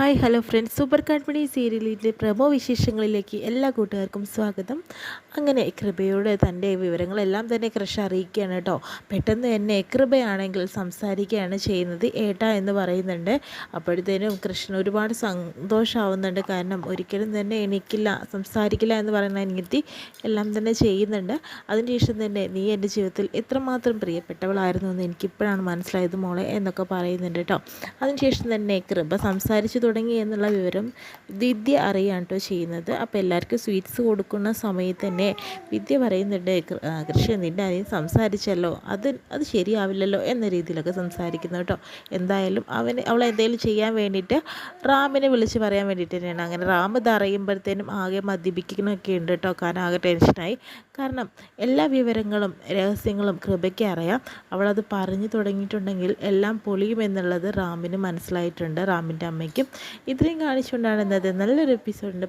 Hi hello friends, super കൺപണി സീരിയലിൻ്റെ promo വിശേഷങ്ങളിലേക്ക് എല്ലാ കൂട്ടുകാർക്കും സ്വാഗതം. അങ്ങനെ കൃപയോട് തൻ്റെ വിവരങ്ങളെല്ലാം തന്നെ കൃഷ അറിയിക്കുകയാണ് കേട്ടോ. പെട്ടെന്ന് തന്നെ കൃപയാണെങ്കിൽ സംസാരിക്കുകയാണ് ചെയ്യുന്നത്. ഏട്ടാ എന്ന് പറയുന്നുണ്ട്. അപ്പോഴത്തേനും കൃഷ്ണൻ ഒരുപാട് സന്തോഷമാവുന്നുണ്ട്. കാരണം ഒരിക്കലും തന്നെ എണീക്കില്ല, സംസാരിക്കില്ല എന്ന് പറയുന്ന അനിയത്തി എല്ലാം തന്നെ ചെയ്യുന്നുണ്ട്. അതിനുശേഷം തന്നെ നീ എൻ്റെ ജീവിതത്തിൽ എത്രമാത്രം പ്രിയപ്പെട്ടവളായിരുന്നു എന്ന് എനിക്കിപ്പോഴാണ് മനസ്സിലായത് മോളെ എന്നൊക്കെ പറയുന്നുണ്ട് കേട്ടോ. അതിനുശേഷം തന്നെ കൃപ സംസാരിച്ചു തുടങ്ങി എന്നുള്ള വിവരം വിദ്യ അറിയാണ് കേട്ടോ ചെയ്യുന്നത്. അപ്പോൾ എല്ലാവർക്കും സ്വീറ്റ്സ് കൊടുക്കുന്ന സമയത്ത് തന്നെ വിദ്യ പറയുന്നുണ്ട്, കൃഷ്ണൻ നിൻ്റെ അനിയൻ സംസാരിച്ചല്ലോ, അത് ശരിയാവില്ലല്ലോ എന്ന രീതിയിലൊക്കെ സംസാരിക്കുന്നു കേട്ടോ. എന്തായാലും അവളെ എന്തെങ്കിലും ചെയ്യാൻ വേണ്ടിയിട്ട് റാമിനെ വിളിച്ച് പറയാൻ വേണ്ടിയിട്ട് തന്നെയാണ്. അങ്ങനെ റാം ഇത് അറിയുമ്പോഴത്തേനും ആകെ മദ്യപിക്കുന്നൊക്കെ ഉണ്ട് കേട്ടോ. കാരണം ആകെ ടെൻഷനായി. കാരണം എല്ലാ വിവരങ്ങളും രഹസ്യങ്ങളും കൃപയ്ക്ക് അറിയാം. അവളത് പറഞ്ഞു തുടങ്ങിയിട്ടുണ്ടെങ്കിൽ എല്ലാം പൊളിയുമെന്നുള്ളത് റാമിന് മനസ്സിലായിട്ടുണ്ട്, റാമിൻ്റെ അമ്മയ്ക്കും. ഇത്രയും കാണിച്ചുകൊണ്ടാണ് ഇന്നത്തെ നല്ലൊരു എപ്പിസോഡിൻ്റെ